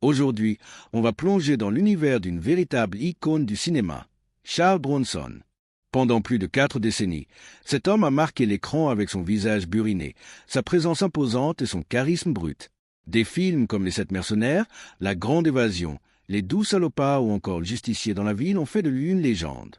Aujourd'hui, on va plonger dans l'univers d'une véritable icône du cinéma, Charles Bronson. Pendant plus de 4 décennies, cet homme a marqué l'écran avec son visage buriné, sa présence imposante et son charisme brut. Des films comme Les 7 mercenaires, La Grande Évasion, Les 12 salopards ou encore Le Justicier dans la ville ont fait de lui une légende.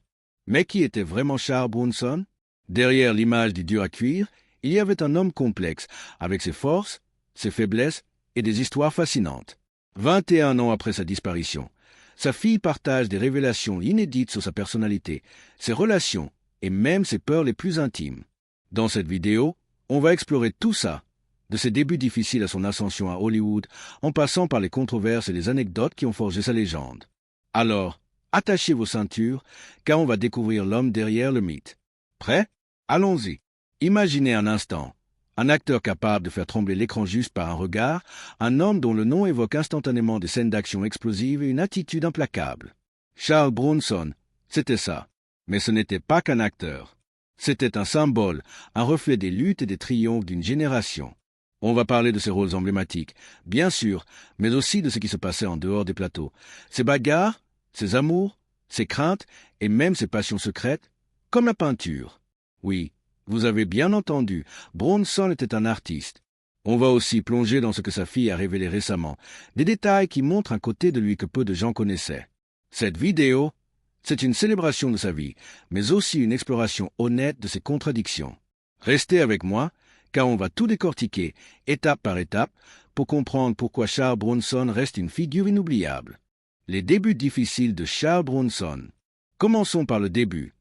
Mais qui était vraiment Charles Bronson? Derrière l'image du dur à cuire, il y avait un homme complexe, avec ses forces, ses faiblesses et des histoires fascinantes. 21 ans après sa disparition, sa fille partage des révélations inédites sur sa personnalité, ses relations et même ses peurs les plus intimes. Dans cette vidéo, on va explorer tout ça, de ses débuts difficiles à son ascension à Hollywood, en passant par les controverses et les anecdotes qui ont forgé sa légende. Alors, attachez vos ceintures, car on va découvrir l'homme derrière le mythe. Prêt? Allons-y. Imaginez un instant. Un acteur capable de faire trembler l'écran juste par un regard, un homme dont le nom évoque instantanément des scènes d'action explosives et une attitude implacable. Charles Bronson, c'était ça. Mais ce n'était pas qu'un acteur. C'était un symbole, un reflet des luttes et des triomphes d'une génération. On va parler de ses rôles emblématiques, bien sûr, mais aussi de ce qui se passait en dehors des plateaux. Ses bagarres, ses amours, ses craintes et même ses passions secrètes, comme la peinture. Oui, vous avez bien entendu, Bronson était un artiste. On va aussi plonger dans ce que sa fille a révélé récemment, des détails qui montrent un côté de lui que peu de gens connaissaient. Cette vidéo, c'est une célébration de sa vie, mais aussi une exploration honnête de ses contradictions. Restez avec moi, car on va tout décortiquer, étape par étape, pour comprendre pourquoi Charles Bronson reste une figure inoubliable. Les débuts difficiles de Charles Bronson. Commençons par le début.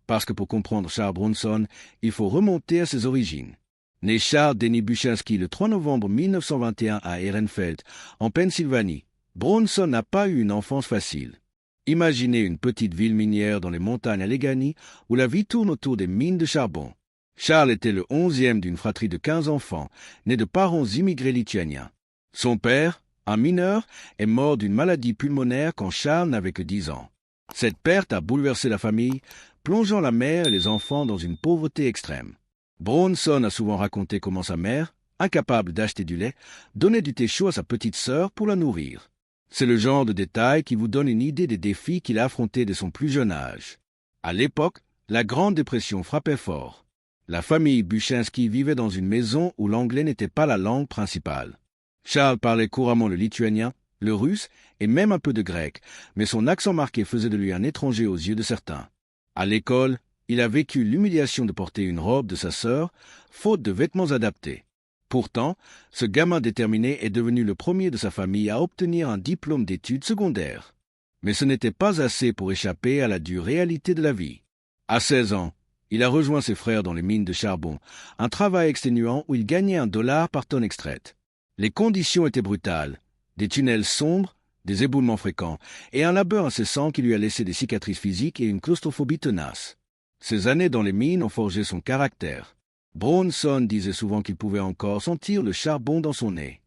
Parce que pour comprendre Charles Bronson, il faut remonter à ses origines. Né Charles Denny Buchalski le 3 novembre 1921 à Ehrenfeld, en Pennsylvanie, Bronson n'a pas eu une enfance facile. Imaginez une petite ville minière dans les montagnes Allegheny où la vie tourne autour des mines de charbon. Charles était le 11e d'une fratrie de 15 enfants, nés de parents immigrés lituaniens. Son père, un mineur, est mort d'une maladie pulmonaire quand Charles n'avait que 10 ans. Cette perte a bouleversé la famille, plongeant la mère et les enfants dans une pauvreté extrême. Bronson a souvent raconté comment sa mère, incapable d'acheter du lait, donnait du thé chaud à sa petite sœur pour la nourrir. C'est le genre de détail qui vous donne une idée des défis qu'il a affrontés dès son plus jeune âge. À l'époque, la Grande Dépression frappait fort. La famille Buchalski vivait dans une maison où l'anglais n'était pas la langue principale. Charles parlait couramment le lituanien, le russe et même un peu de grec, mais son accent marqué faisait de lui un étranger aux yeux de certains. À l'école, il a vécu l'humiliation de porter une robe de sa sœur, faute de vêtements adaptés. Pourtant, ce gamin déterminé est devenu le premier de sa famille à obtenir un diplôme d'études secondaires. Mais ce n'était pas assez pour échapper à la dure réalité de la vie. À 16 ans, il a rejoint ses frères dans les mines de charbon, un travail exténuant où il gagnait $1 par tonne extraite. Les conditions étaient brutales, des tunnels sombres, des éboulements fréquents, et un labeur incessant qui lui a laissé des cicatrices physiques et une claustrophobie tenace. Ces années dans les mines ont forgé son caractère. Bronson disait souvent qu'il pouvait encore sentir le charbon dans son nez.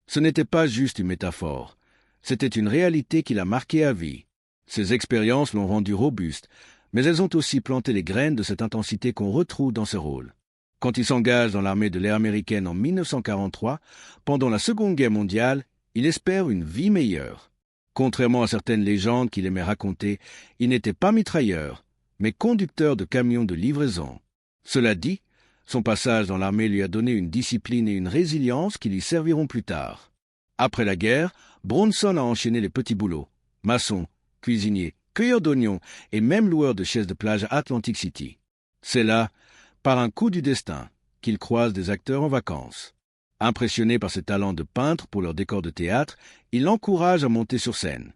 Ce n'était pas juste une métaphore, c'était une réalité qui l'a marqué à vie. Ses expériences l'ont rendu robuste, mais elles ont aussi planté les graines de cette intensité qu'on retrouve dans ses rôles. Quand il s'engage dans l'armée de l'air américaine en 1943, pendant la Seconde Guerre mondiale, il espère une vie meilleure. Contrairement à certaines légendes qu'il aimait raconter, il n'était pas mitrailleur, mais conducteur de camions de livraison. Cela dit, son passage dans l'armée lui a donné une discipline et une résilience qui lui serviront plus tard. Après la guerre, Bronson a enchaîné les petits boulots. Maçon, cuisinier, cueilleur d'oignons et même loueur de chaises de plage à Atlantic City. C'est là, par un coup du destin, qu'il croise des acteurs en vacances. Impressionné par ses talents de peintre pour leurs décors de théâtre, il l'encourage à monter sur scène.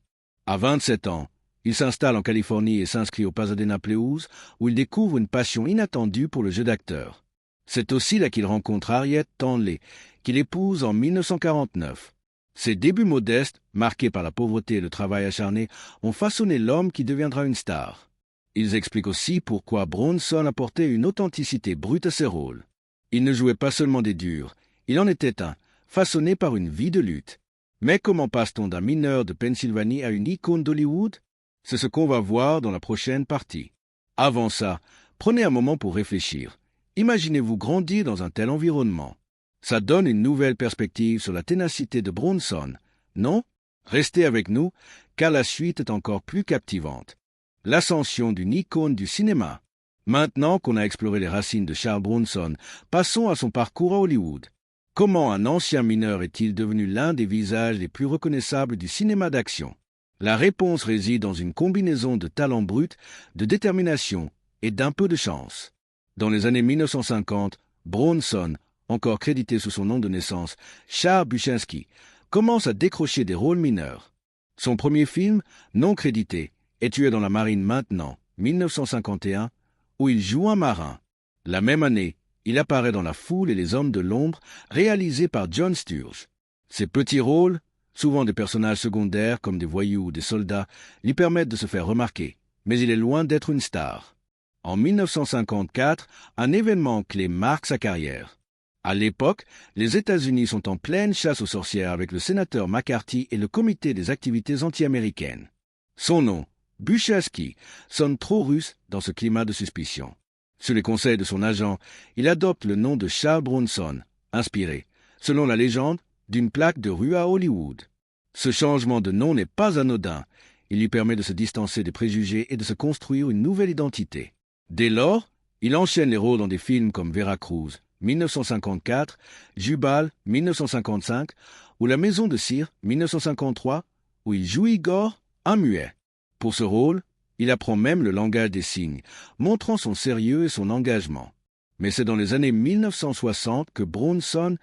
À 27 ans, il s'installe en Californie et s'inscrit au Pasadena Playhouse, où il découvre une passion inattendue pour le jeu d'acteur. C'est aussi là qu'il rencontre Harriet Tanley, qu'il épouse en 1949. Ses débuts modestes, marqués par la pauvreté et le travail acharné, ont façonné l'homme qui deviendra une star. Ils expliquent aussi pourquoi Bronson apportait une authenticité brute à ses rôles. Il ne jouait pas seulement des durs, il en était un, façonné par une vie de lutte. Mais comment passe-t-on d'un mineur de Pennsylvanie à une icône d'Hollywood? C'est ce qu'on va voir dans la prochaine partie. Avant ça, prenez un moment pour réfléchir. Imaginez-vous grandir dans un tel environnement. Ça donne une nouvelle perspective sur la ténacité de Bronson, non? Restez avec nous, car la suite est encore plus captivante. L'ascension d'une icône du cinéma. Maintenant qu'on a exploré les racines de Charles Bronson, passons à son parcours à Hollywood. Comment un ancien mineur est-il devenu l'un des visages les plus reconnaissables du cinéma d'action? La réponse réside dans une combinaison de talent brut, de détermination et d'un peu de chance. Dans les années 1950, Bronson, encore crédité sous son nom de naissance, Charles Buscinski, commence à décrocher des rôles mineurs. Son premier film, non crédité, est Tué dans la marine maintenant, 1951, où il joue un marin. La même année, il apparaît dans La Foule et les Hommes de l'ombre, réalisé par John Sturges. Ses petits rôles, souvent des personnages secondaires comme des voyous ou des soldats, lui permettent de se faire remarquer, mais il est loin d'être une star. En 1954, un événement clé marque sa carrière. À l'époque, les États-Unis sont en pleine chasse aux sorcières avec le sénateur McCarthy et le comité des activités anti-américaines. Son nom, Buscinski, sonne trop russe dans ce climat de suspicion. Sur les conseils de son agent, il adopte le nom de Charles Bronson, inspiré, selon la légende, d'une plaque de rue à Hollywood. Ce changement de nom n'est pas anodin. Il lui permet de se distancer des préjugés et de se construire une nouvelle identité. Dès lors, il enchaîne les rôles dans des films comme Veracruz, 1954, Jubal, 1955, ou La Maison de Cire, 1953, où il joue Igor, un muet. Pour ce rôle, il apprend même le langage des signes, montrant son sérieux et son engagement. Mais c'est dans les années 1960 que Bronson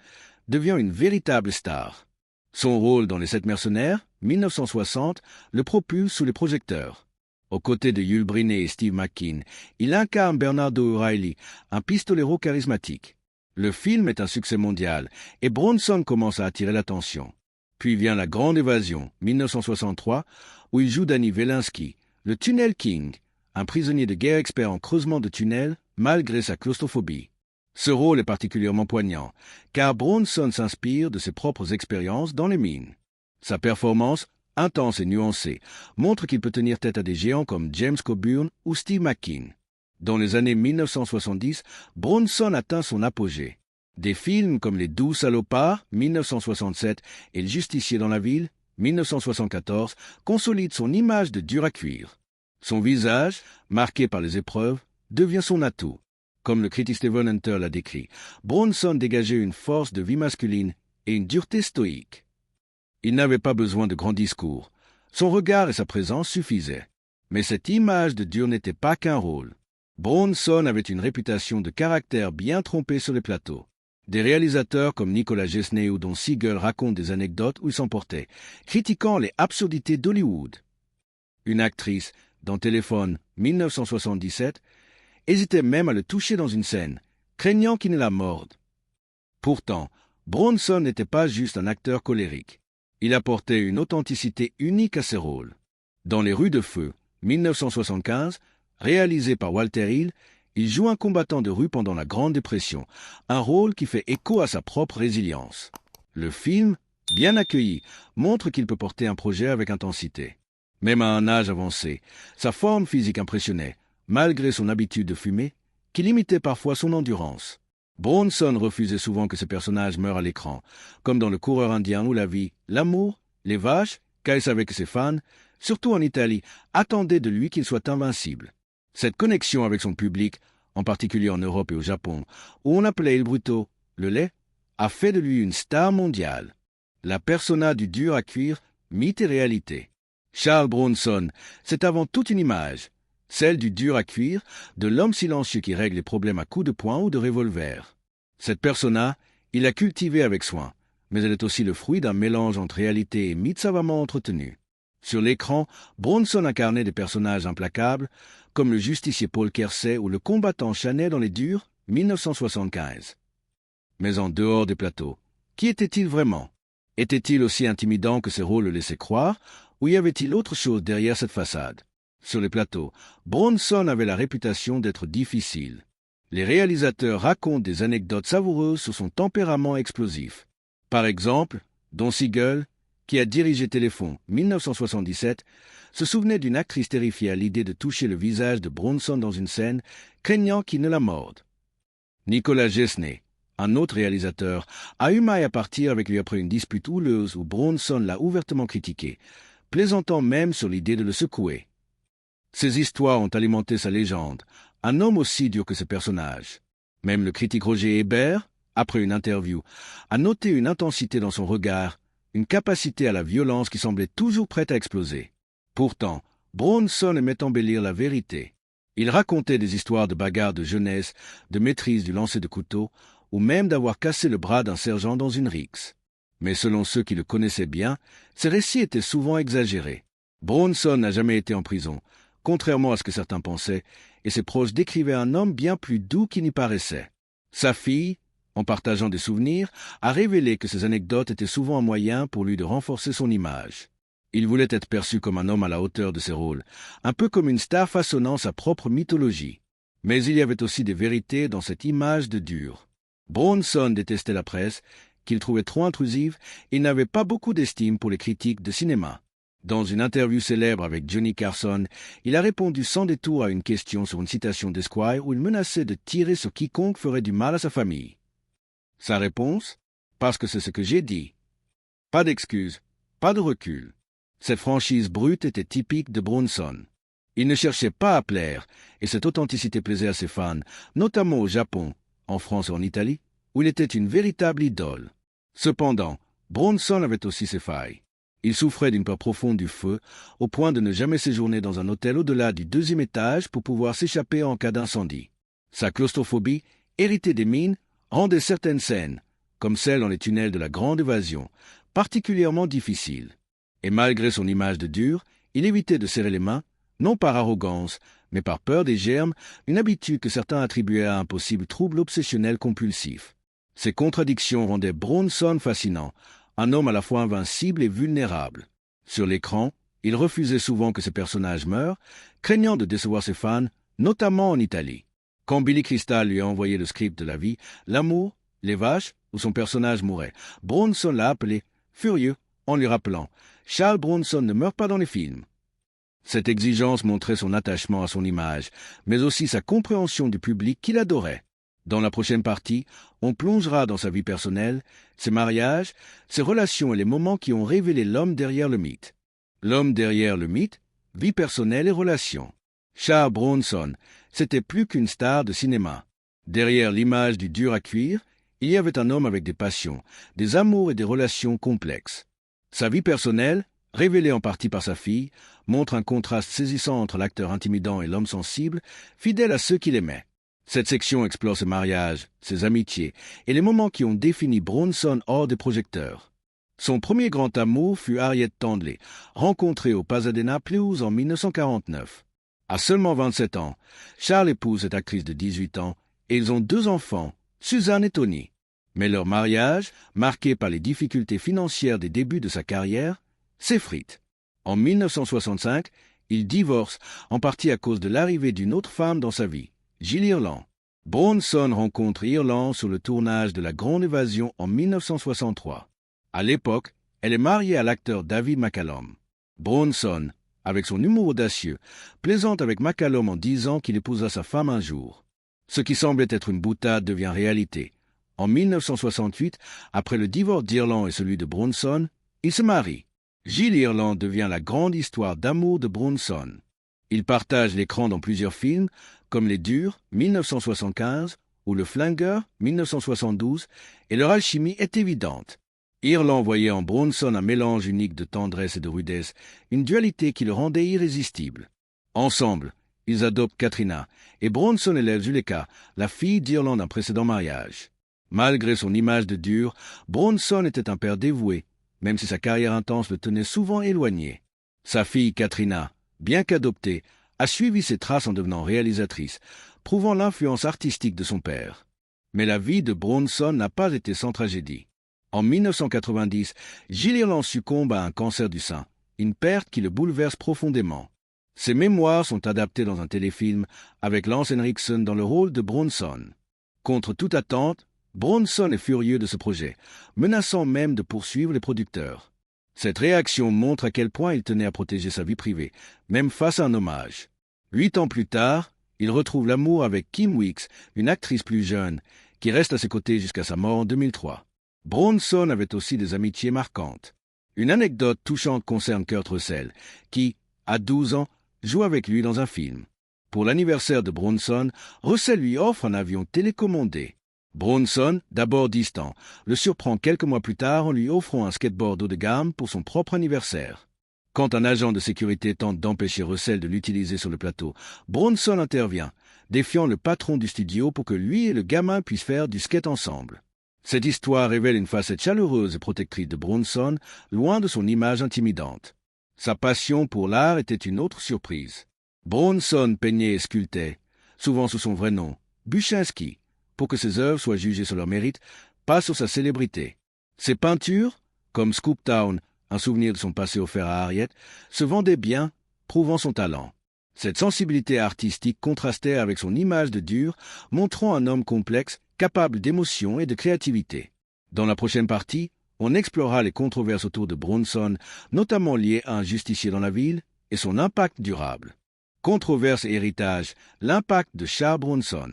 devient une véritable star. Son rôle dans Les Sept Mercenaires, 1960, le propulse sous les projecteurs. Aux côtés de Yul Brynner et Steve McQueen, il incarne Bernardo O'Reilly, un pistolero charismatique. Le film est un succès mondial et Bronson commence à attirer l'attention. Puis vient La Grande Évasion, 1963, où il joue Danny Velinsky, le Tunnel King, un prisonnier de guerre expert en creusement de tunnels malgré sa claustrophobie. Ce rôle est particulièrement poignant, car Bronson s'inspire de ses propres expériences dans les mines. Sa performance, intense et nuancée, montre qu'il peut tenir tête à des géants comme James Coburn ou Steve McQueen. Dans les années 1970, Bronson atteint son apogée. Des films comme Les 12 salopards, 1967, et Le Justicier dans la ville, 1974, consolident son image de dur à cuire. Son visage, marqué par les épreuves, devient son atout. Comme le critique Stephen Hunter l'a décrit, Bronson dégageait une force de vie masculine et une dureté stoïque. Il n'avait pas besoin de grands discours. Son regard et sa présence suffisaient. Mais cette image de dur n'était pas qu'un rôle. Bronson avait une réputation de caractère bien trompé sur les plateaux. Des réalisateurs comme Nicolas Gesney ou Don Siegel racontent des anecdotes où il s'emportait, critiquant les absurdités d'Hollywood. Une actrice, dans Téléphone 1977, hésitait même à le toucher dans une scène, craignant qu'il ne la morde. Pourtant, Bronson n'était pas juste un acteur colérique. Il apportait une authenticité unique à ses rôles. Dans Les Rues de Feu, 1975, réalisé par Walter Hill, il joue un combattant de rue pendant la Grande Dépression, un rôle qui fait écho à sa propre résilience. Le film, bien accueilli, montre qu'il peut porter un projet avec intensité. Même à un âge avancé, sa forme physique impressionnait, malgré son habitude de fumer, qui limitait parfois son endurance. Bronson refusait souvent que ses personnages meurent à l'écran, comme dans Le Coureur indien où la vie, l'amour, les vaches, car il savait que ses fans, surtout en Italie, attendaient de lui qu'il soit invincible. Cette connexion avec son public, en particulier en Europe et au Japon, où on appelait Il Bruto, le lait, a fait de lui une star mondiale. La persona du dur à cuire, mythe et réalité. Charles Bronson, c'est avant tout une image, celle du dur à cuire, de l'homme silencieux qui règle les problèmes à coups de poing ou de revolver. Cette persona, il l'a cultivée avec soin, mais elle est aussi le fruit d'un mélange entre réalité et mythe savamment entretenu. Sur l'écran, Bronson incarnait des personnages implacables, comme le justicier Paul Kersey ou le combattant Chaney dans Les Durs, 1975. Mais en dehors des plateaux, qui était-il vraiment? Était-il aussi intimidant que ses rôles le laissaient croire, ou y avait-il autre chose derrière cette façade? Sur les plateaux, Bronson avait la réputation d'être difficile. Les réalisateurs racontent des anecdotes savoureuses sur son tempérament explosif. Par exemple, Don Siegel, qui a dirigé Téléphone 1977, se souvenait d'une actrice terrifiée à l'idée de toucher le visage de Bronson dans une scène, craignant qu'il ne la morde. Nicolas Gesney, Un autre réalisateur a eu maille à partir avec lui après une dispute houleuse où Bronson l'a ouvertement critiqué, plaisantant même sur l'idée de le secouer. Ces histoires ont alimenté sa légende, un homme aussi dur que ses personnages. Même le critique Roger Ebert, après une interview, a noté une intensité dans son regard, une capacité à la violence qui semblait toujours prête à exploser. Pourtant, Bronson aimait embellir la vérité. Il racontait des histoires de bagarres de jeunesse, de maîtrise du lancer de couteau, ou même d'avoir cassé le bras d'un sergent dans une rixe. Mais selon ceux qui le connaissaient bien, ces récits étaient souvent exagérés. Bronson n'a jamais été en prison, contrairement à ce que certains pensaient, et ses proches décrivaient un homme bien plus doux qu'il n'y paraissait. Sa fille, en partageant des souvenirs, a révélé que ces anecdotes étaient souvent un moyen pour lui de renforcer son image. Il voulait être perçu comme un homme à la hauteur de ses rôles, un peu comme une star façonnant sa propre mythologie. Mais il y avait aussi des vérités dans cette image de dur. Bronson détestait la presse, qu'il trouvait trop intrusive, et il n'avait pas beaucoup d'estime pour les critiques de cinéma. Dans une interview célèbre avec Johnny Carson, il a répondu sans détour à une question sur une citation d'Esquire où il menaçait de tirer sur quiconque ferait du mal à sa famille. Sa réponse? Parce que c'est ce que j'ai dit. Pas d'excuses, pas de recul. Cette franchise brute était typique de Bronson. Il ne cherchait pas à plaire, et cette authenticité plaisait à ses fans, notamment au Japon, en France et en Italie, où il était une véritable idole. Cependant, Bronson avait aussi ses failles. Il souffrait d'une peur profonde du feu, au point de ne jamais séjourner dans un hôtel au-delà du 2e étage pour pouvoir s'échapper en cas d'incendie. Sa claustrophobie, héritée des mines, rendait certaines scènes, comme celle dans les tunnels de la Grande Évasion, particulièrement difficiles. Et malgré son image de dur, il évitait de serrer les mains, non par arrogance, mais par peur des germes, une habitude que certains attribuaient à un possible trouble obsessionnel compulsif. Ces contradictions rendaient Bronson fascinant, un homme à la fois invincible et vulnérable. Sur l'écran, il refusait souvent que ses personnages meurent, craignant de décevoir ses fans, notamment en Italie. Quand Billy Crystal lui a envoyé le script de La vie, l'amour, les vaches, où son personnage mourait, Bronson l'a appelé, furieux, en lui rappelant « Charles Bronson ne meurt pas dans les films ». Cette exigence montrait son attachement à son image, mais aussi sa compréhension du public qu'il adorait. Dans la prochaine partie, on plongera dans sa vie personnelle, ses mariages, ses relations et les moments qui ont révélé l'homme derrière le mythe. L'homme derrière le mythe, vie personnelle et relations. Charles Bronson, c'était plus qu'une star de cinéma. Derrière l'image du dur à cuire, il y avait un homme avec des passions, des amours et des relations complexes. Sa vie personnelle, révélée en partie par sa fille, montre un contraste saisissant entre l'acteur intimidant et l'homme sensible, fidèle à ceux qu'il aimait. Cette section explore ses mariages, ses amitiés et les moments qui ont défini Bronson hors des projecteurs. Son premier grand amour fut Harriet Tandley, rencontrée au Pasadena Blues en 1949. À seulement 27 ans, Charles épouse cette actrice de 18 ans et ils ont 2 enfants, Suzanne et Tony. Mais leur mariage, marqué par les difficultés financières des débuts de sa carrière, s'effrite. En 1965, il divorce, en partie à cause de l'arrivée d'une autre femme dans sa vie, Jill Ireland. Bronson rencontre Ireland sur le tournage de La Grande Évasion en 1963. À l'époque, elle est mariée à l'acteur David McCallum. Bronson, avec son humour audacieux, plaisante avec McCallum en disant qu'il épousera sa femme un jour. Ce qui semblait être une boutade devient réalité. En 1968, après le divorce d'Ireland et celui de Bronson, ils se marient. Jill Ireland devient la grande histoire d'amour de Bronson. Ils partagent l'écran dans plusieurs films, comme Les Durs, 1975, ou Le Flingueur, 1972, et leur alchimie est évidente. Ireland voyait en Bronson un mélange unique de tendresse et de rudesse, une dualité qui le rendait irrésistible. Ensemble, ils adoptent Katrina, et Bronson élève Zuleka, la fille d'Ireland d'un précédent mariage. Malgré son image de dur, Bronson était un père dévoué, même si sa carrière intense le tenait souvent éloigné. Sa fille Katrina, bien qu'adoptée, a suivi ses traces en devenant réalisatrice, prouvant l'influence artistique de son père. Mais la vie de Bronson n'a pas été sans tragédie. En 1990, Jill Ireland succombe à un cancer du sein, une perte qui le bouleverse profondément. Ses mémoires sont adaptées dans un téléfilm avec Lance Henriksen dans le rôle de Bronson. Contre toute attente, Bronson est furieux de ce projet, menaçant même de poursuivre les producteurs. Cette réaction montre à quel point il tenait à protéger sa vie privée, même face à un hommage. 8 ans plus tard, il retrouve l'amour avec Kim Weeks, une actrice plus jeune, qui reste à ses côtés jusqu'à sa mort en 2003. Bronson avait aussi des amitiés marquantes. Une anecdote touchante concerne Kurt Russell, qui, à 12 ans, joue avec lui dans un film. Pour l'anniversaire de Bronson, Russell lui offre un avion télécommandé. Bronson, d'abord distant, le surprend quelques mois plus tard en lui offrant un skateboard haut de gamme pour son propre anniversaire. Quand un agent de sécurité tente d'empêcher Russell de l'utiliser sur le plateau, Bronson intervient, défiant le patron du studio pour que lui et le gamin puissent faire du skate ensemble. Cette histoire révèle une facette chaleureuse et protectrice de Bronson, loin de son image intimidante. Sa passion pour l'art était une autre surprise. Bronson peignait et sculptait, souvent sous son vrai nom, Buczynski, pour que ses œuvres soient jugées sur leur mérite, pas sur sa célébrité. Ses peintures, comme Scoop Town, un souvenir de son passé offert à Harriet, se vendaient bien, prouvant son talent. Cette sensibilité artistique contrastait avec son image de dur, montrant un homme complexe, capable d'émotion et de créativité. Dans la prochaine partie, on explorera les controverses autour de Bronson, notamment liées à un justicier dans la ville, et son impact durable. Controverse et héritage, l'impact de Charles Bronson.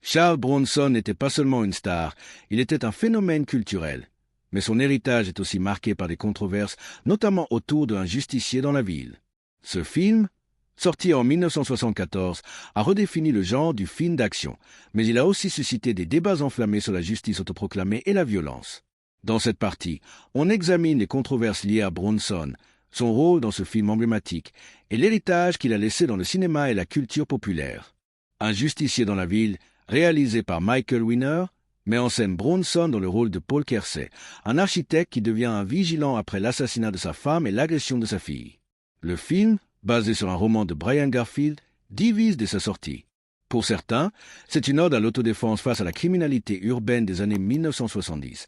Charles Bronson n'était pas seulement une star, il était un phénomène culturel. Mais son héritage est aussi marqué par des controverses, notamment autour d'un justicier dans la ville. Ce film, sorti en 1974, a redéfini le genre du film d'action, mais il a aussi suscité des débats enflammés sur la justice autoproclamée et la violence. Dans cette partie, on examine les controverses liées à Bronson, son rôle dans ce film emblématique et l'héritage qu'il a laissé dans le cinéma et la culture populaire. Un justicier dans la ville, réalisé par Michael Winner, met en scène Bronson dans le rôle de Paul Kersey, un architecte qui devient un vigilant après l'assassinat de sa femme et l'agression de sa fille. Le film, basé sur un roman de Brian Garfield, divise dès sa sortie. Pour certains, c'est une ode à l'autodéfense face à la criminalité urbaine des années 1970.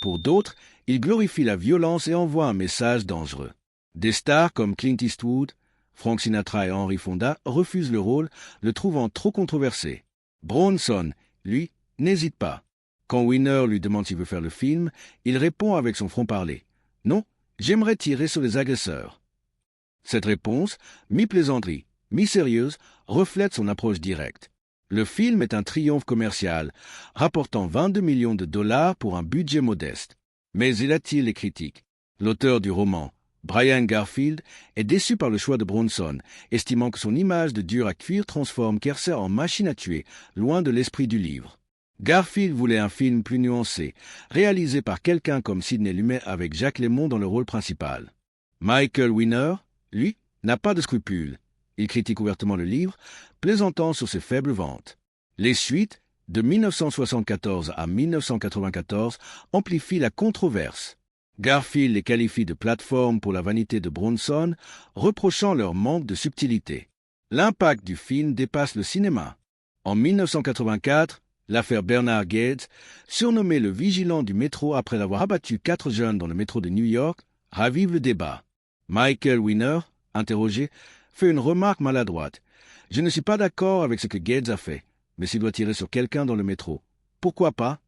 Pour d'autres, il glorifie la violence et envoie un message dangereux. Des stars comme Clint Eastwood, Frank Sinatra et Henry Fonda refusent le rôle, le trouvant trop controversé. Bronson, lui, n'hésite pas. Quand Winner lui demande s'il veut faire le film, il répond avec son franc-parler. « Non, j'aimerais tirer sur les agresseurs. » Cette réponse, mi-plaisanterie, mi-sérieuse, reflète son approche directe. Le film est un triomphe commercial, rapportant 22 millions de dollars pour un budget modeste. Mais il attire les critiques. L'auteur du roman, Brian Garfield, est déçu par le choix de Bronson, estimant que son image de dur à cuire transforme Kersey en machine à tuer, loin de l'esprit du livre. Garfield voulait un film plus nuancé, réalisé par quelqu'un comme Sidney Lumet avec Jacques Lemmon dans le rôle principal. Michael Winner, lui, n'a pas de scrupules. Il critique ouvertement le livre, plaisantant sur ses faibles ventes. Les suites, de 1974 à 1994, amplifient la controverse. Garfield les qualifie de plateforme pour la vanité de Bronson, reprochant leur manque de subtilité. L'impact du film dépasse le cinéma. En 1984, l'affaire Bernard Gates, surnommé le vigilant du métro après avoir abattu 4 jeunes dans le métro de New York, ravive le débat. Michael Winner, interrogé, fait une remarque maladroite. « Je ne suis pas d'accord avec ce que Gates a fait, mais s'il doit tirer sur quelqu'un dans le métro, pourquoi pas ?»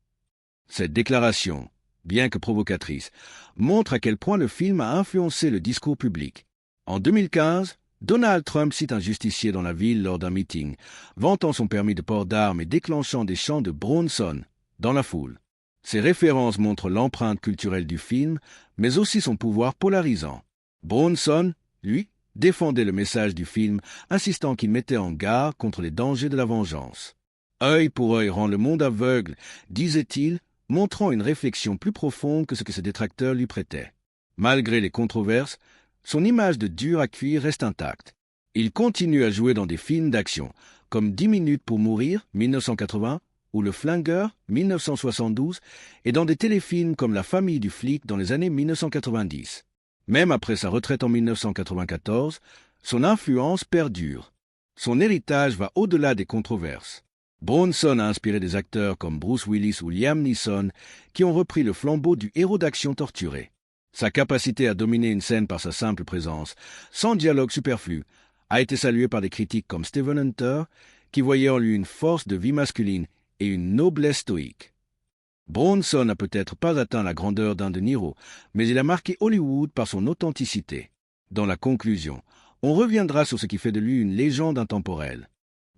Cette déclaration, bien que provocatrice, montre à quel point le film a influencé le discours public. En 2015, Donald Trump cite un justicier dans la ville lors d'un meeting, vantant son permis de port d'armes et déclenchant des chants de Bronson dans la foule. Ces références montrent l'empreinte culturelle du film, mais aussi son pouvoir polarisant. Bronson, lui, défendait le message du film, insistant qu'il mettait en garde contre les dangers de la vengeance. Œil pour œil rend le monde aveugle, disait-il, montrant une réflexion plus profonde que ce que ses détracteurs lui prêtaient. Malgré les controverses, son image de dur à cuire reste intacte. Il continue à jouer dans des films d'action, comme 10 minutes pour mourir, 1980, ou Le Flingueur, 1972, et dans des téléfilms comme La famille du flic dans les années 1990. Même après sa retraite en 1994, son influence perdure. Son héritage va au-delà des controverses. Bronson a inspiré des acteurs comme Bruce Willis ou Liam Neeson qui ont repris le flambeau du héros d'action torturé. Sa capacité à dominer une scène par sa simple présence, sans dialogue superflu, a été saluée par des critiques comme Stephen Hunter, qui voyait en lui une force de vie masculine et une noblesse stoïque. Bronson n'a peut-être pas atteint la grandeur d'un De Niro, mais il a marqué Hollywood par son authenticité. Dans la conclusion, on reviendra sur ce qui fait de lui une légende intemporelle.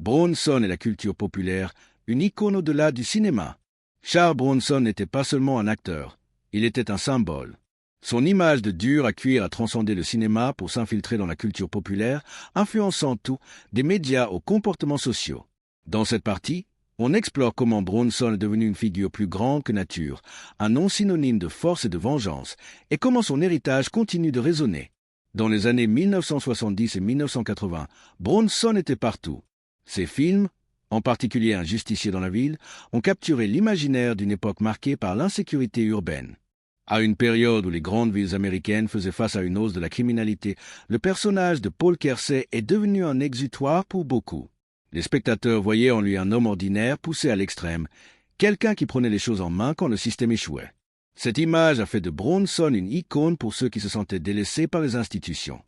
Bronson est la culture populaire, une icône au-delà du cinéma. Charles Bronson n'était pas seulement un acteur, il était un symbole. Son image de dur à cuire a transcendé le cinéma pour s'infiltrer dans la culture populaire, influençant tout, des médias aux comportements sociaux. Dans cette partie, on explore comment Bronson est devenu une figure plus grande que nature, un nom synonyme de force et de vengeance, et comment son héritage continue de résonner. Dans les années 1970 et 1980, Bronson était partout. Ses films, en particulier Un justicier dans la ville, ont capturé l'imaginaire d'une époque marquée par l'insécurité urbaine. À une période où les grandes villes américaines faisaient face à une hausse de la criminalité, le personnage de Paul Kersey est devenu un exutoire pour beaucoup. Les spectateurs voyaient en lui un homme ordinaire poussé à l'extrême, quelqu'un qui prenait les choses en main quand le système échouait. Cette image a fait de Bronson une icône pour ceux qui se sentaient délaissés par les institutions.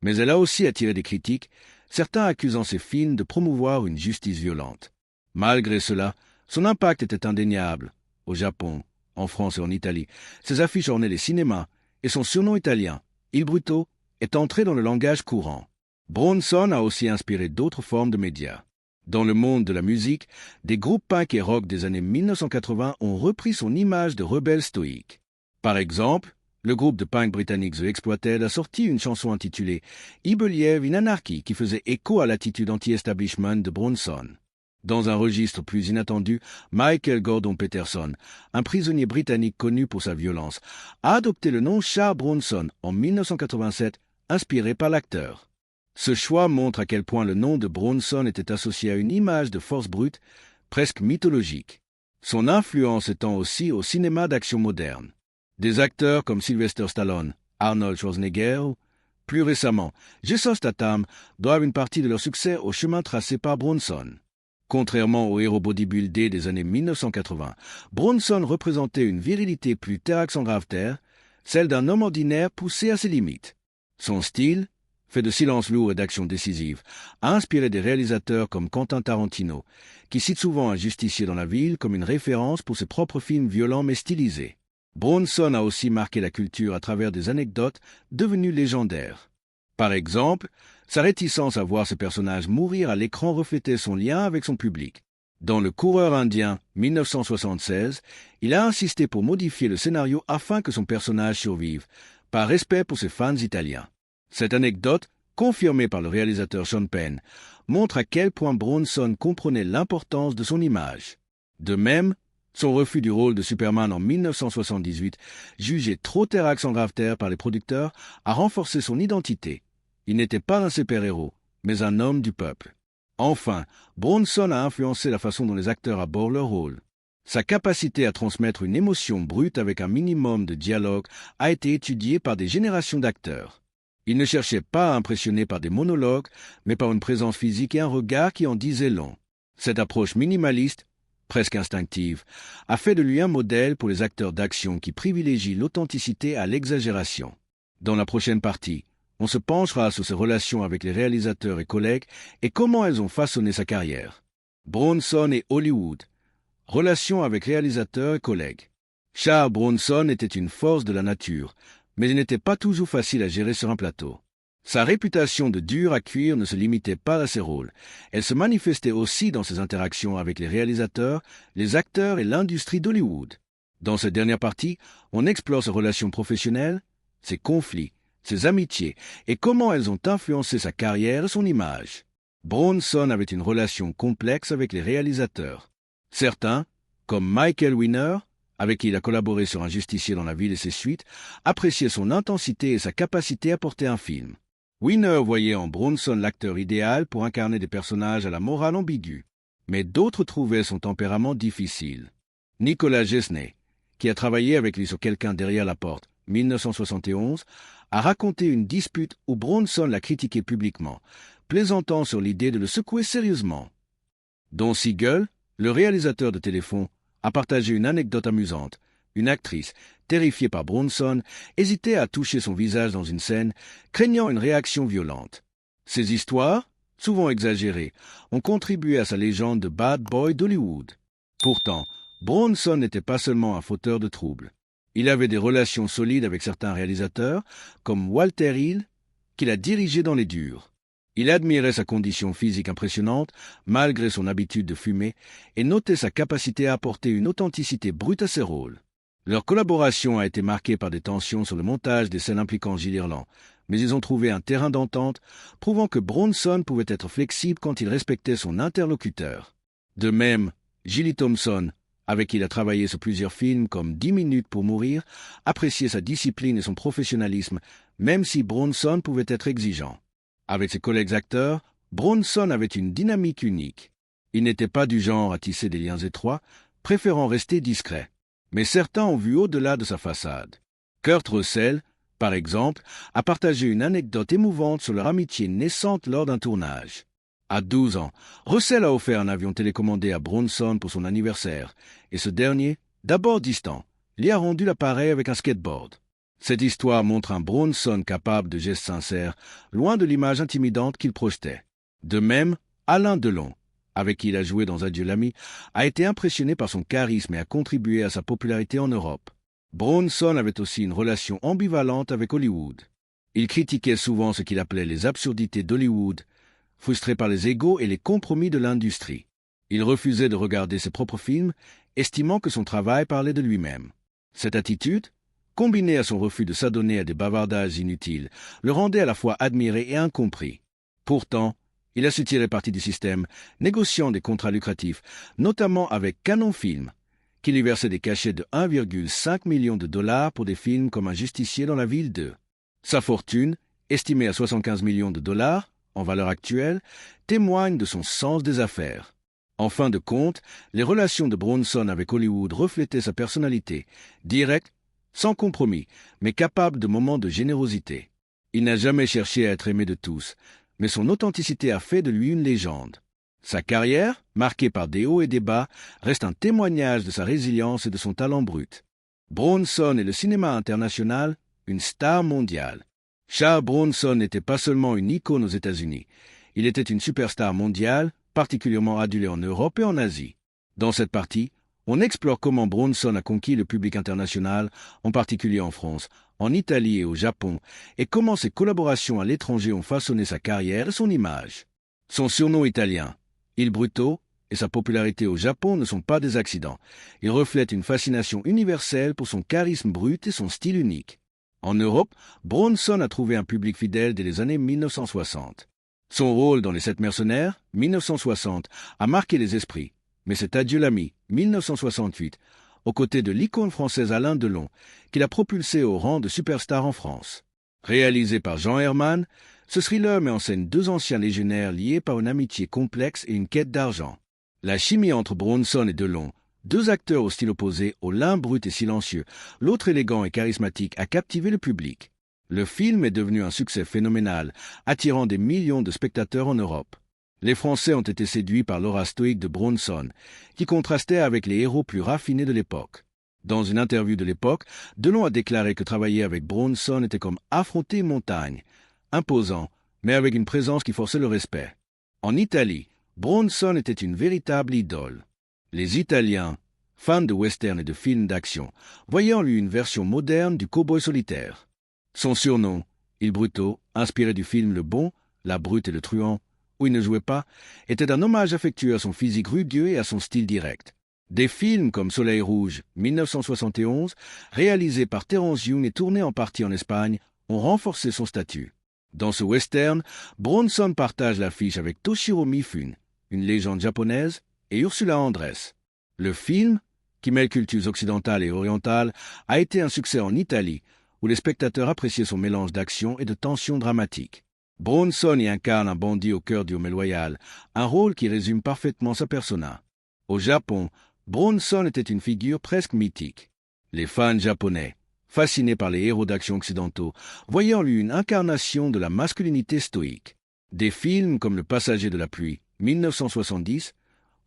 Mais elle a aussi attiré des critiques, certains accusant ses films de promouvoir une justice violente. Malgré cela, son impact était indéniable. Au Japon, en France et en Italie, ses affiches ornaient les cinémas, et son surnom italien, Il Brutto, est entré dans le langage courant. Bronson a aussi inspiré d'autres formes de médias. Dans le monde de la musique, des groupes punk et rock des années 1980 ont repris son image de rebelle stoïque. Par exemple, le groupe de punk britannique The Exploited a sorti une chanson intitulée « I Believe in Anarchy » qui faisait écho à l'attitude anti-establishment de Bronson. Dans un registre plus inattendu, Michael Gordon Peterson, un prisonnier britannique connu pour sa violence, a adopté le nom Charles Bronson en 1987, inspiré par l'acteur. Ce choix montre à quel point le nom de Bronson était associé à une image de force brute, presque mythologique. Son influence étend aussi au cinéma d'action moderne. Des acteurs comme Sylvester Stallone, Arnold Schwarzenegger ou, plus récemment, Jason Statham doivent une partie de leur succès au chemin tracé par Bronson. Contrairement aux héros bodybuildés des années 1980, Bronson représentait une virilité plus terre sans grave terre, celle d'un homme ordinaire poussé à ses limites. Son style, fait de silence lourd et d'actions décisives, a inspiré des réalisateurs comme Quentin Tarantino, qui cite souvent Un justicier dans la ville comme une référence pour ses propres films violents mais stylisés. Bronson a aussi marqué la culture à travers des anecdotes devenues légendaires. Par exemple, sa réticence à voir ce personnage mourir à l'écran reflétait son lien avec son public. Dans Le Coureur indien 1976, il a insisté pour modifier le scénario afin que son personnage survive, par respect pour ses fans italiens. Cette anecdote, confirmée par le réalisateur Sean Penn, montre à quel point Bronson comprenait l'importance de son image. De même, son refus du rôle de Superman en 1978, jugé trop terrax en grave terre par les producteurs, a renforcé son identité. Il n'était pas un super-héros, mais un homme du peuple. Enfin, Bronson a influencé la façon dont les acteurs abordent leur rôle. Sa capacité à transmettre une émotion brute avec un minimum de dialogue a été étudiée par des générations d'acteurs. Il ne cherchait pas à impressionner par des monologues, mais par une présence physique et un regard qui en disaient long. Cette approche minimaliste, presque instinctive, a fait de lui un modèle pour les acteurs d'action qui privilégient l'authenticité à l'exagération. Dans la prochaine partie, on se penchera sur ses relations avec les réalisateurs et collègues et comment elles ont façonné sa carrière. Bronson et Hollywood. Relations avec réalisateurs et collègues. Charles Bronson était une force de la nature, mais il n'était pas toujours facile à gérer sur un plateau. Sa réputation de dur à cuire ne se limitait pas à ses rôles. Elle se manifestait aussi dans ses interactions avec les réalisateurs, les acteurs et l'industrie d'Hollywood. Dans cette dernière partie, on explore ses relations professionnelles, ses conflits, ses amitiés et comment elles ont influencé sa carrière et son image. Bronson avait une relation complexe avec les réalisateurs. Certains, comme Michael Winner, avec qui il a collaboré sur Un justicier dans la ville et ses suites, appréciaient son intensité et sa capacité à porter un film. Winner voyait en Bronson l'acteur idéal pour incarner des personnages à la morale ambiguë, mais d'autres trouvaient son tempérament difficile. Nicolas Gesney, qui a travaillé avec lui sur Quelqu'un derrière la porte, 1971, a raconté une dispute où Bronson l'a critiqué publiquement, plaisantant sur l'idée de le secouer sérieusement. Don Siegel, le réalisateur de Téléphone, a partagé une anecdote amusante. Une actrice, terrifiée par Bronson, hésitait à toucher son visage dans une scène, craignant une réaction violente. Ces histoires, souvent exagérées, ont contribué à sa légende de bad boy d'Hollywood. Pourtant, Bronson n'était pas seulement un fauteur de troubles. Il avait des relations solides avec certains réalisateurs, comme Walter Hill, qu'il a dirigé dans Les Durs. Il admirait sa condition physique impressionnante, malgré son habitude de fumer, et notait sa capacité à apporter une authenticité brute à ses rôles. Leur collaboration a été marquée par des tensions sur le montage des scènes impliquant Gilles Irland, mais ils ont trouvé un terrain d'entente, prouvant que Bronson pouvait être flexible quand il respectait son interlocuteur. De même, Gilly Thompson, avec qui il a travaillé sur plusieurs films comme 10 minutes pour mourir, appréciait sa discipline et son professionnalisme, même si Bronson pouvait être exigeant. Avec ses collègues acteurs, Bronson avait une dynamique unique. Il n'était pas du genre à tisser des liens étroits, préférant rester discret. Mais certains ont vu au-delà de sa façade. Kurt Russell, par exemple, a partagé une anecdote émouvante sur leur amitié naissante lors d'un tournage. À 12 ans, Russell a offert un avion télécommandé à Bronson pour son anniversaire, et ce dernier, d'abord distant, lui a rendu l'appareil avec un skateboard. Cette histoire montre un Bronson capable de gestes sincères, loin de l'image intimidante qu'il projetait. De même, Alain Delon, avec qui il a joué dans Adieu l'ami, a été impressionné par son charisme et a contribué à sa popularité en Europe. Bronson avait aussi une relation ambivalente avec Hollywood. Il critiquait souvent ce qu'il appelait les absurdités d'Hollywood, frustré par les égos et les compromis de l'industrie. Il refusait de regarder ses propres films, estimant que son travail parlait de lui-même. Cette attitude, combinée à son refus de s'adonner à des bavardages inutiles, le rendait à la fois admiré et incompris. Pourtant, il a su tirer parti du système, négociant des contrats lucratifs, notamment avec Canon Film, qui lui versait des cachets de 1,5 million de dollars pour des films comme Un justicier dans la ville de. Sa fortune, estimée à 75 millions de dollars, en valeur actuelle, témoigne de son sens des affaires. En fin de compte, les relations de Bronson avec Hollywood reflétaient sa personnalité, directe, sans compromis, mais capable de moments de générosité. Il n'a jamais cherché à être aimé de tous, mais son authenticité a fait de lui une légende. Sa carrière, marquée par des hauts et des bas, reste un témoignage de sa résilience et de son talent brut. Bronson est le cinéma international, une star mondiale. Charles Bronson n'était pas seulement une icône aux États-Unis, il était une superstar mondiale, particulièrement adulée en Europe et en Asie. Dans cette partie, on explore comment Bronson a conquis le public international, en particulier en France, en Italie et au Japon, et comment ses collaborations à l'étranger ont façonné sa carrière et son image. Son surnom italien, Il Bruto, et sa popularité au Japon ne sont pas des accidents. Ils reflètent une fascination universelle pour son charisme brut et son style unique. En Europe, Bronson a trouvé un public fidèle dès les années 1960. Son rôle dans Les Sept Mercenaires, 1960, a marqué les esprits, mais c'est Adieu l'ami, 1968, aux côtés de l'icône française Alain Delon, qui l'a propulsé au rang de superstar en France. Réalisé par Jean Herman, ce thriller met en scène deux anciens légionnaires liés par une amitié complexe et une quête d'argent. La chimie entre Bronson et Delon, deux acteurs au style opposé, l'un brut et silencieux, l'autre élégant et charismatique, a captivé le public. Le film est devenu un succès phénoménal, attirant des millions de spectateurs en Europe. Les Français ont été séduits par l'aura stoïque de Bronson, qui contrastait avec les héros plus raffinés de l'époque. Dans une interview de l'époque, Delon a déclaré que travailler avec Bronson était comme affronter une montagne, imposant, mais avec une présence qui forçait le respect. En Italie, Bronson était une véritable idole. Les Italiens, fans de western et de films d'action, voyaient en lui une version moderne du cow-boy solitaire. Son surnom, Il Bruto, inspiré du film Le Bon, La Brute et le Truand, où il ne jouait pas, était un hommage affectueux à son physique rugueux et à son style direct. Des films comme Soleil Rouge, 1971, réalisés par Terence Young et tournés en partie en Espagne, ont renforcé son statut. Dans ce western, Bronson partage l'affiche avec Toshiro Mifune, une légende japonaise, et Ursula Andress. Le film, qui mêle cultures occidentales et orientales, a été un succès en Italie, où les spectateurs appréciaient son mélange d'action et de tension dramatique. Bronson y incarne un bandit au cœur du homme loyal, un rôle qui résume parfaitement sa persona. Au Japon, Bronson était une figure presque mythique. Les fans japonais, fascinés par les héros d'action occidentaux, voyaient en lui une incarnation de la masculinité stoïque. Des films comme Le Passager de la pluie, 1970,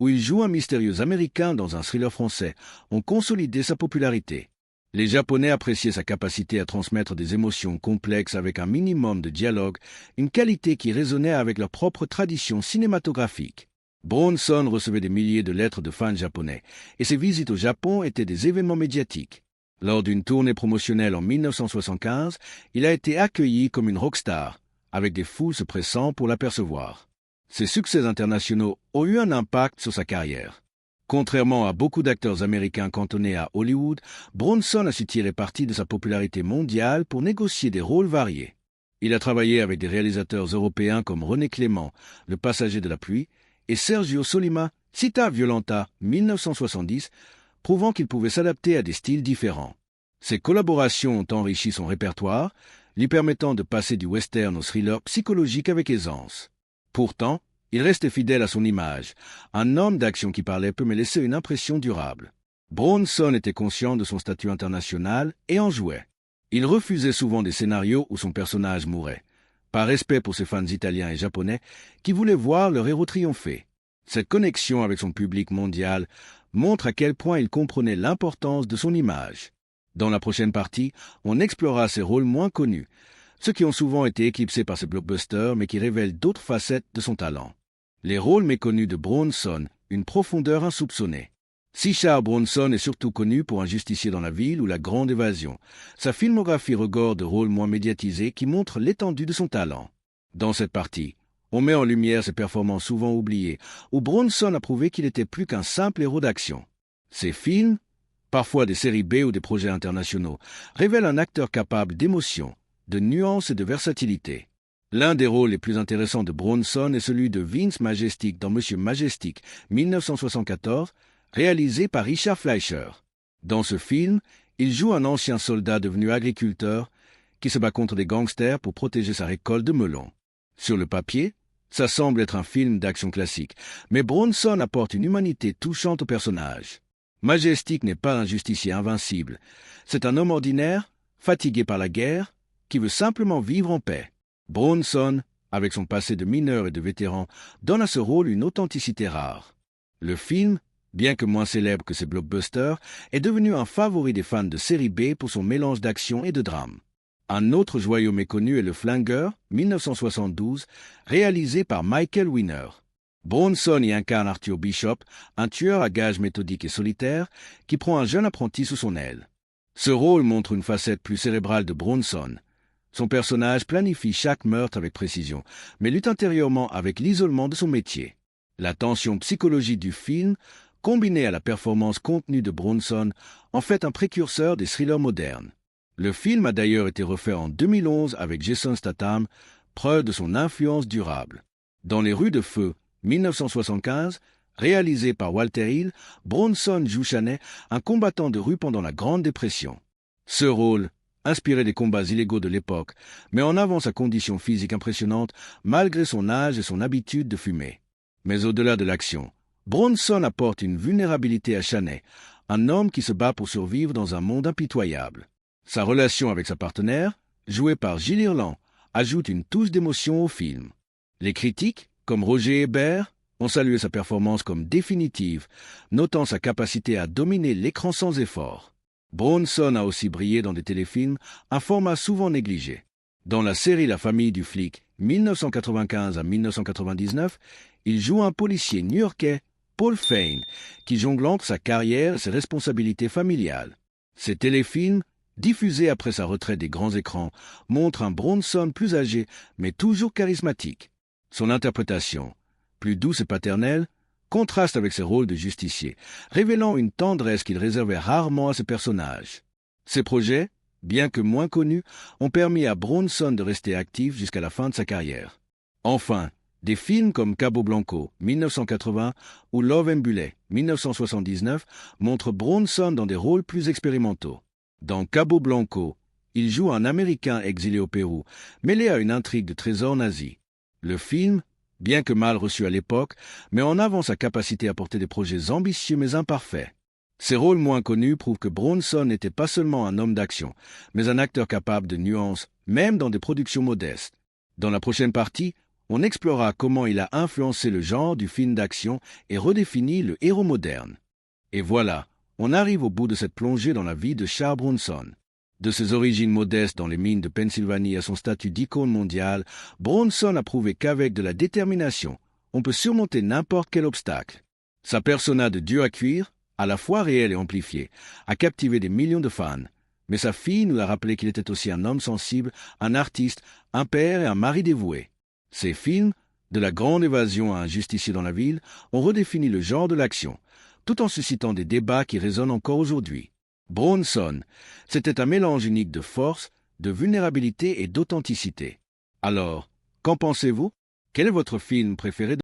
où il joue un mystérieux Américain dans un thriller français, ont consolidé sa popularité. Les Japonais appréciaient sa capacité à transmettre des émotions complexes avec un minimum de dialogue, une qualité qui résonnait avec leur propre tradition cinématographique. Bronson recevait des milliers de lettres de fans japonais, et ses visites au Japon étaient des événements médiatiques. Lors d'une tournée promotionnelle en 1975, il a été accueilli comme une rockstar, avec des foules se pressant pour l'apercevoir. Ses succès internationaux ont eu un impact sur sa carrière. Contrairement à beaucoup d'acteurs américains cantonnés à Hollywood, Bronson a su tirer parti de sa popularité mondiale pour négocier des rôles variés. Il a travaillé avec des réalisateurs européens comme René Clément, Le Passager de la pluie, et Sergio Solima, Città Violenta, 1970, prouvant qu'il pouvait s'adapter à des styles différents. Ces collaborations ont enrichi son répertoire, lui permettant de passer du western au thriller psychologique avec aisance. Pourtant, il restait fidèle à son image. Un homme d'action qui parlait peut me laisser une impression durable. Bronson était conscient de son statut international et en jouait. Il refusait souvent des scénarios où son personnage mourait, par respect pour ses fans italiens et japonais qui voulaient voir leur héros triompher. Cette connexion avec son public mondial montre à quel point il comprenait l'importance de son image. Dans la prochaine partie, on explorera ses rôles moins connus, ceux qui ont souvent été éclipsés par ses blockbusters mais qui révèlent d'autres facettes de son talent. Les rôles méconnus de Bronson, une profondeur insoupçonnée. Si Charles Bronson est surtout connu pour Un justicier dans la ville ou La Grande Évasion, sa filmographie regorge de rôles moins médiatisés qui montrent l'étendue de son talent. Dans cette partie, on met en lumière ses performances souvent oubliées, où Bronson a prouvé qu'il était plus qu'un simple héros d'action. Ses films, parfois des séries B ou des projets internationaux, révèlent un acteur capable d'émotion, de nuances et de versatilité. L'un des rôles les plus intéressants de Bronson est celui de Vince Majestic dans Monsieur Majestic, 1974, réalisé par Richard Fleischer. Dans ce film, il joue un ancien soldat devenu agriculteur qui se bat contre des gangsters pour protéger sa récolte de melons. Sur le papier, ça semble être un film d'action classique, mais Bronson apporte une humanité touchante au personnage. Majestic n'est pas un justicier invincible. C'est un homme ordinaire, fatigué par la guerre, qui veut simplement vivre en paix. Bronson, avec son passé de mineur et de vétéran, donne à ce rôle une authenticité rare. Le film, bien que moins célèbre que ses blockbusters, est devenu un favori des fans de série B pour son mélange d'action et de drame. Un autre joyau méconnu est Le Flingueur, 1972, réalisé par Michael Winner. Bronson y incarne Arthur Bishop, un tueur à gages méthodique et solitaire, qui prend un jeune apprenti sous son aile. Ce rôle montre une facette plus cérébrale de Bronson. Son personnage planifie chaque meurtre avec précision, mais lutte intérieurement avec l'isolement de son métier. La tension psychologique du film, combinée à la performance contenue de Bronson, en fait un précurseur des thrillers modernes. Le film a d'ailleurs été refait en 2011 avec Jason Statham, preuve de son influence durable. Dans Les Rues de Feu, 1975, réalisé par Walter Hill, Bronson joue Chaney, un combattant de rue pendant la Grande Dépression. Ce rôle, inspiré des combats illégaux de l'époque, met en avant sa condition physique impressionnante malgré son âge et son habitude de fumer. Mais au-delà de l'action, Bronson apporte une vulnérabilité à Chaney, un homme qui se bat pour survivre dans un monde impitoyable. Sa relation avec sa partenaire, jouée par Gilles Irland, ajoute une touche d'émotion au film. Les critiques, comme Roger Ebert, ont salué sa performance comme définitive, notant sa capacité à dominer l'écran sans effort. Bronson a aussi brillé dans des téléfilms, un format souvent négligé. Dans la série La famille du flic, 1995 à 1999, il joue un policier new-yorkais, Paul Fein, qui jongle entre sa carrière et ses responsabilités familiales. Ces téléfilms, diffusés après sa retraite des grands écrans, montrent un Bronson plus âgé, mais toujours charismatique. Son interprétation, plus douce et paternelle, contraste avec ses rôles de justicier, révélant une tendresse qu'il réservait rarement à ses personnages. Ses projets, bien que moins connus, ont permis à Bronson de rester actif jusqu'à la fin de sa carrière. Enfin, des films comme Cabo Blanco, 1980, ou Love and Bullet, 1979, montrent Bronson dans des rôles plus expérimentaux. Dans Cabo Blanco, il joue un Américain exilé au Pérou, mêlé à une intrigue de trésors nazis. Le film, bien que mal reçu à l'époque, met en avant sa capacité à porter des projets ambitieux mais imparfaits. Ses rôles moins connus prouvent que Bronson n'était pas seulement un homme d'action, mais un acteur capable de nuances, même dans des productions modestes. Dans la prochaine partie, on explorera comment il a influencé le genre du film d'action et redéfini le héros moderne. Et voilà, on arrive au bout de cette plongée dans la vie de Charles Bronson. De ses origines modestes dans les mines de Pennsylvanie à son statut d'icône mondiale, Bronson a prouvé qu'avec de la détermination, on peut surmonter n'importe quel obstacle. Sa persona de dieu à cuire, à la fois réelle et amplifiée, a captivé des millions de fans. Mais sa fille nous a rappelé qu'il était aussi un homme sensible, un artiste, un père et un mari dévoués. Ces films, de la grande évasion à un justicier dans la ville, ont redéfini le genre de l'action, tout en suscitant des débats qui résonnent encore aujourd'hui. Bronson, c'était un mélange unique de force, de vulnérabilité et d'authenticité. Alors, qu'en pensez-vous? Quel est votre film préféré